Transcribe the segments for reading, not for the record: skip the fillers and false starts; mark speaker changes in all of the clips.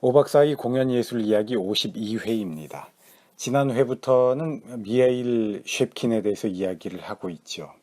Speaker 1: 오박사의 공연예술 이야기 52회입니다. 지난 회부터는 미하일 쉐프킨에 대해서 이야기를 하고 있죠.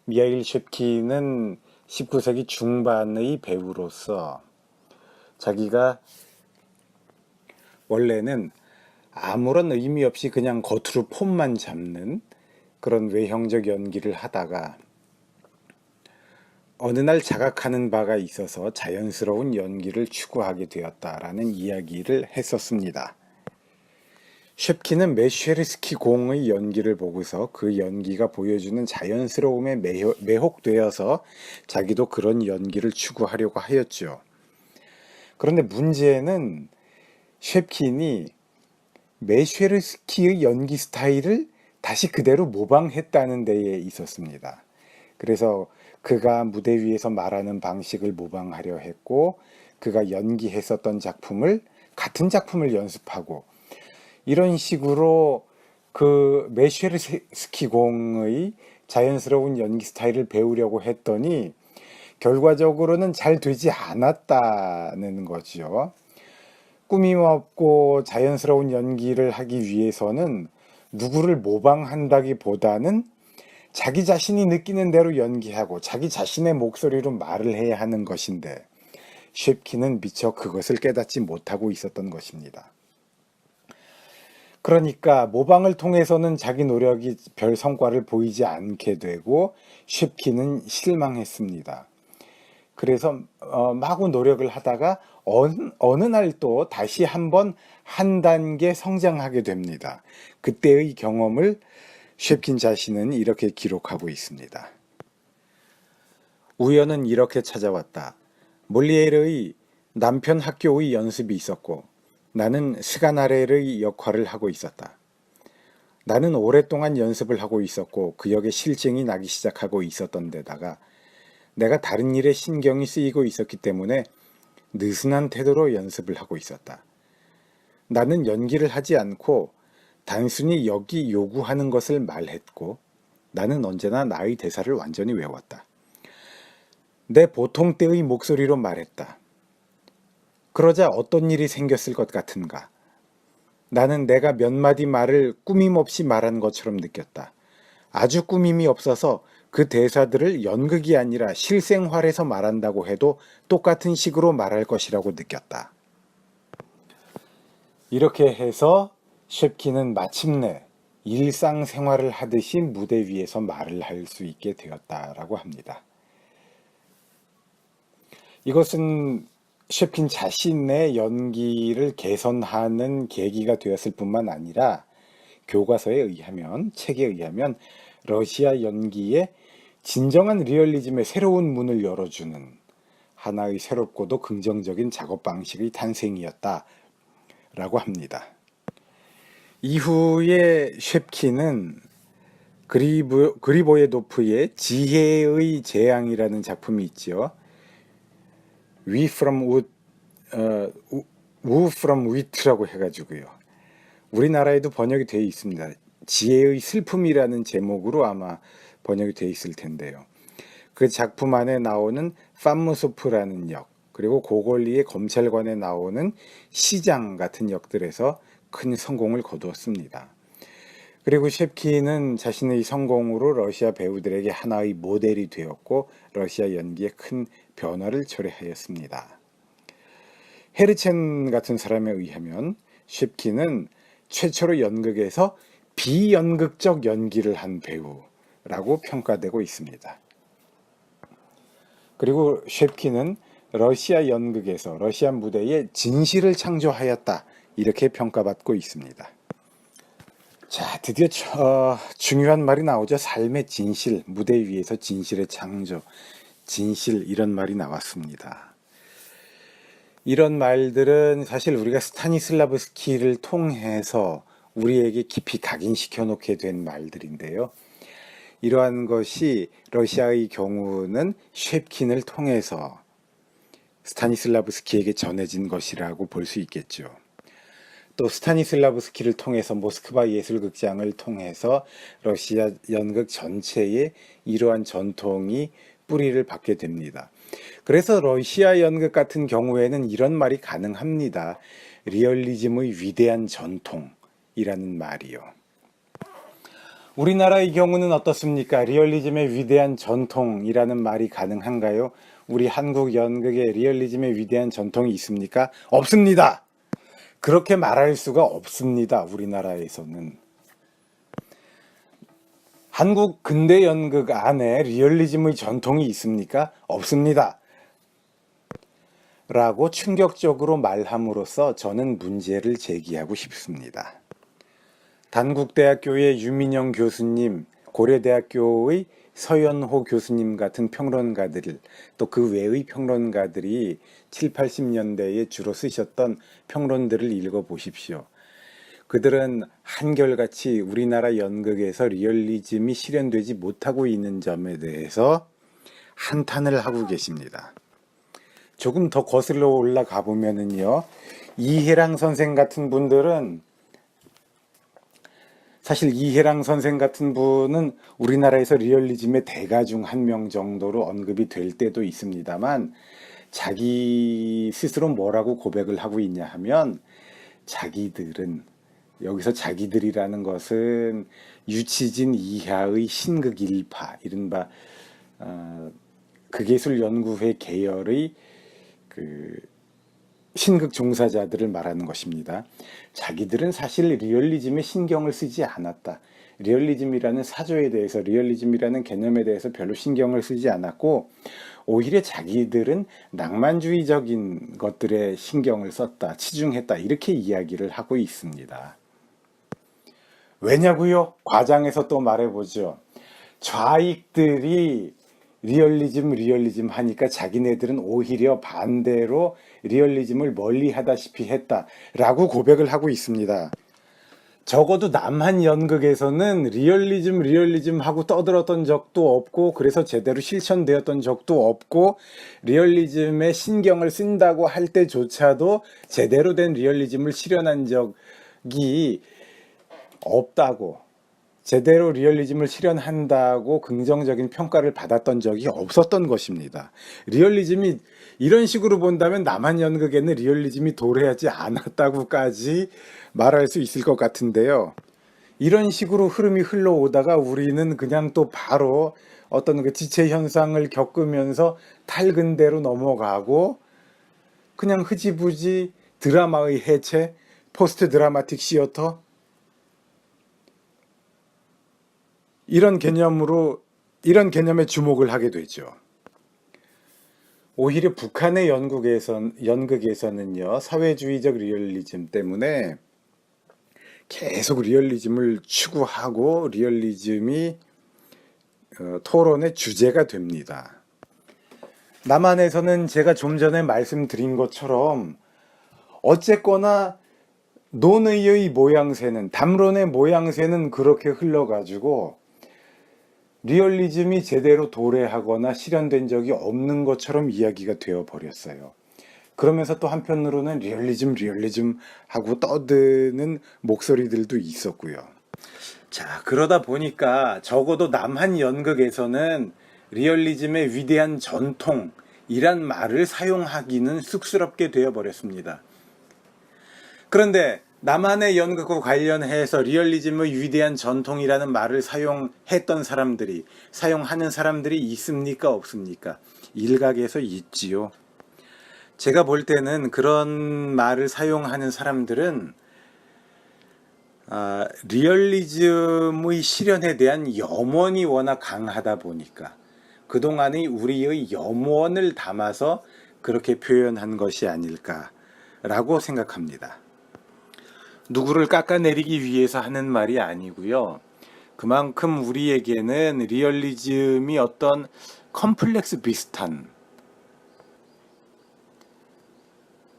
Speaker 1: 미하일 쉐프킨은 19세기 중반의 배우로서 자기가 원래는 아무런 의미 없이 그냥 겉으로 폼만 잡는 그런 외형적 연기를 하다가 어느 날 자각하는 바가 있어서 자연스러운 연기를 추구하게 되었다라는 이야기를 했었습니다. 쉐프킨은 메쉐르스키 공의 연기를 보고서 그 연기가 보여주는 자연스러움에 매혹되어서 자기도 그런 연기를 추구하려고 하였죠. 그런데 문제는 쉐프킨이 메쉐르스키의 연기 스타일을 다시 그대로 모방했다는 데에 있었습니다. 그래서 그가 무대 위에서 말하는 방식을 모방하려 했고, 그가 연기했었던 작품을 같은 작품을 연습하고, 이런 식으로 그 메쉐르스키 공의 자연스러운 연기 스타일을 배우려고 했더니 결과적으로는 잘 되지 않았다는 거죠. 꾸밈없고 자연스러운 연기를 하기 위해서는 누구를 모방한다기보다는 자기 자신이 느끼는 대로 연기하고 자기 자신의 목소리로 말을 해야 하는 것인데, 쉐프킨은 미처 그것을 깨닫지 못하고 있었던 것입니다. 그러니까 모방을 통해서는 자기 노력이 별 성과를 보이지 않게 되고 쉐프킨은 실망했습니다. 그래서 마구 노력을 하다가 어느 날 또 다시 한번 한 단계 성장하게 됩니다. 그때의 경험을 쉐프킨 자신은 이렇게 기록하고 있습니다. 우연은 이렇게 찾아왔다. 몰리에르의 남편 학교의 연습이 있었고 나는 스가나렐의 역할을 하고 있었다. 나는 오랫동안 연습을 하고 있었고 그 역에 실증이 나기 시작하고 있었던 데다가 내가 다른 일에 신경이 쓰이고 있었기 때문에 느슨한 태도로 연습을 하고 있었다. 나는 연기를 하지 않고 단순히 역이 요구하는 것을 말했고 나는 언제나 나의 대사를 완전히 외웠다. 내 보통 때의 목소리로 말했다. 그러자 어떤 일이 생겼을 것 같은가? 나는 내가 몇 마디 말을 꾸밈없이 말한 것처럼 느꼈다. 아주 꾸밈이 없어서 그 대사들을 연극이 아니라 실생활에서 말한다고 해도 똑같은 식으로 말할 것이라고 느꼈다. 이렇게 해서 쉐프킨은 마침내 일상생활을 하듯이 무대 위에서 말을 할 수 있게 되었다라고 합니다. 이것은 쉐프킨 자신의 연기를 개선하는 계기가 되었을 뿐만 아니라 교과서에 의하면, 책에 의하면 러시아 연기의 진정한 리얼리즘의 새로운 문을 열어주는 하나의 새롭고도 긍정적인 작업 방식의 탄생이었다라고 합니다. 이후에 쉐프킨은 그리보예도프의 지혜의 재앙이라는 작품이 있죠. We from Wood, Woo from Wit라고 해가지고요. 우리나라에도 번역이 되어 있습니다. 지혜의 슬픔이라는 제목으로 아마 번역이 되어 있을 텐데요. 그 작품 안에 나오는 팜무소프라는 역, 그리고 고골리의 검찰관에 나오는 시장 같은 역들에서 큰 성공을 거두었습니다. 그리고 쉐프킨은 자신의 성공으로 러시아 배우들에게 하나의 모델이 되었고 러시아 연기에 큰 변화를 초래하였습니다. 헤르첸 같은 사람에 의하면 쉐프킨은 최초로 연극에서 비연극적 연기를 한 배우라고 평가되고 있습니다. 그리고 쉐프킨은 러시아 연극에서 러시아 무대에 진실을 창조하였다, 이렇게 평가받고 있습니다. 자, 드디어 중요한 말이 나오죠. 삶의 진실, 무대 위에서 진실의 창조, 진실, 이런 말이 나왔습니다. 이런 말들은 사실 우리가 스타니슬라브스키를 통해서 우리에게 깊이 각인시켜 놓게 된 말들인데요. 이러한 것이 러시아의 경우는 쉐프킨을 통해서 스타니슬라브스키에게 전해진 것이라고 볼 수 있겠죠. 또 스타니슬라브스키를 통해서 모스크바 예술극장을 통해서 러시아 연극 전체에 이러한 전통이 뿌리를 받게 됩니다. 그래서 러시아 연극 같은 경우에는 이런 말이 가능합니다. 리얼리즘의 위대한 전통이라는 말이요. 우리나라의 경우는 어떻습니까? 리얼리즘의 위대한 전통이라는 말이 가능한가요? 우리 한국 연극에 리얼리즘의 위대한 전통이 있습니까? 없습니다. 그렇게 말할 수가 없습니다. 우리나라에서는. 한국 근대 연극 안에 리얼리즘의 전통이 있습니까? 없습니다. 라고 충격적으로 말함으로써 저는 문제를 제기하고 싶습니다. 단국대학교의 유민영 교수님, 고려대학교의 서연호 교수님 같은 평론가들, 또 그 외의 평론가들이 7, 80년대에 주로 쓰셨던 평론들을 읽어보십시오. 그들은 한결같이 우리나라 연극에서 리얼리즘이 실현되지 못하고 있는 점에 대해서 한탄을 하고 계십니다. 조금 더 거슬러 올라가 보면은요, 이해랑 선생 같은 분들은, 사실 이해랑 선생 같은 분은 우리나라에서 리얼리즘의 대가 중 한 명 정도로 언급이 될 때도 있습니다만, 자기 스스로 뭐라고 고백을 하고 있냐 하면, 자기들은, 여기서 자기들이라는 것은 유치진 이하의 신극 일파, 이른바 극예술연구회 계열의 그 신극 종사자들을 말하는 것입니다. 자기들은 사실 리얼리즘에 신경을 쓰지 않았다. 리얼리즘이라는 사조에 대해서, 리얼리즘이라는 개념에 대해서 별로 신경을 쓰지 않았고, 오히려 자기들은 낭만주의적인 것들에 신경을 썼다, 치중했다, 이렇게 이야기를 하고 있습니다. 왜냐고요? 과장해서 또 말해보죠. 좌익들이 리얼리즘 하니까 자기네들은 오히려 반대로 리얼리즘을 멀리 하다시피 했다라고 고백을 하고 있습니다. 적어도 남한 연극에서는 리얼리즘 하고 떠들었던 적도 없고, 그래서 제대로 실천되었던 적도 없고, 리얼리즘에 신경을 쓴다고 할 때조차도 제대로 된 리얼리즘을 실현한 적이 없다고, 제대로 리얼리즘을 실현한다고 긍정적인 평가를 받았던 적이 없었던 것입니다. 리얼리즘이 이런 식으로 본다면 남한 연극에는 리얼리즘이 도래하지 않았다고까지 말할 수 있을 것 같은데요. 이런 식으로 흐름이 흘러오다가 우리는 그냥 또 바로 어떤 그 지체 현상을 겪으면서 탈근대로 넘어가고, 그냥 흐지부지 드라마의 해체, 포스트 드라마틱 시어터, 이런 개념에 주목을 하게 되죠. 오히려 북한의 연극에서는요, 사회주의적 리얼리즘 때문에 계속 리얼리즘을 추구하고 리얼리즘이 토론의 주제가 됩니다. 남한에서는 제가 좀 전에 말씀드린 것처럼 어쨌거나 논의의 모양새는, 담론의 모양새는 그렇게 흘러가지고 리얼리즘이 제대로 도래하거나 실현된 적이 없는 것처럼 이야기가 되어버렸어요. 그러면서 또 한편으로는 리얼리즘 하고 떠드는 목소리들도 있었고요. 자, 그러다 보니까 적어도 남한 연극에서는 리얼리즘의 위대한 전통이란 말을 사용하기는 쑥스럽게 되어버렸습니다. 그런데 남한의 연극과 관련해서 리얼리즘의 위대한 전통이라는 말을 사용하는 사람들이 있습니까? 없습니까? 일각에서 있지요. 제가 볼 때는 그런 말을 사용하는 사람들은 리얼리즘의 실현에 대한 염원이 워낙 강하다 보니까 그동안의 우리의 염원을 담아서 그렇게 표현한 것이 아닐까라고 생각합니다. 누구를 깎아내리기 위해서 하는 말이 아니고요. 그만큼 우리에게는 리얼리즘이 어떤 컴플렉스 비슷한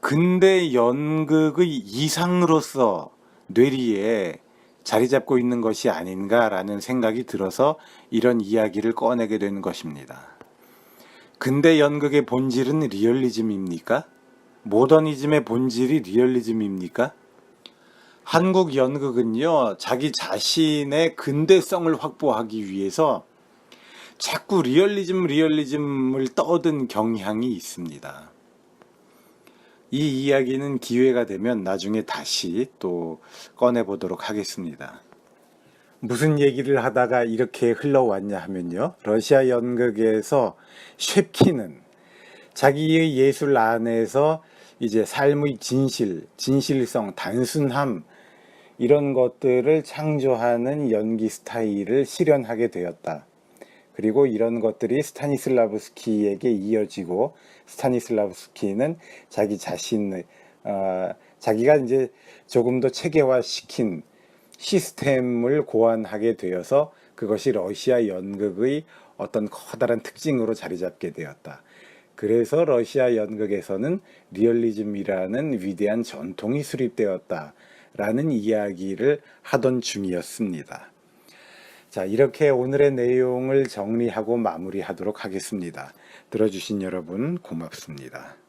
Speaker 1: 근대 연극의 이상으로서 뇌리에 자리 잡고 있는 것이 아닌가라는 생각이 들어서 이런 이야기를 꺼내게 된 것입니다. 근대 연극의 본질은 리얼리즘입니까? 모더니즘의 본질이 리얼리즘입니까? 한국 연극은요, 자기 자신의 근대성을 확보하기 위해서 자꾸 리얼리즘을 떠든 경향이 있습니다. 이 이야기는 기회가 되면 나중에 다시 또 꺼내보도록 하겠습니다. 무슨 얘기를 하다가 이렇게 흘러왔냐 하면요. 러시아 연극에서 쉐프킨은 자기의 예술 안에서 이제 삶의 진실성, 단순함 이런 것들을 창조하는 연기 스타일을 실현하게 되었다. 그리고 이런 것들이 스타니슬라브스키에게 이어지고 스타니슬라브스키는 자기 자신의 자기가 이제 조금 더 체계화시킨 시스템을 고안하게 되어서 그것이 러시아 연극의 어떤 커다란 특징으로 자리 잡게 되었다. 그래서 러시아 연극에서는 리얼리즘이라는 위대한 전통이 수립되었다라는 이야기를 하던 중이었습니다. 자, 이렇게 오늘의 내용을 정리하고 마무리하도록 하겠습니다. 들어주신 여러분 고맙습니다.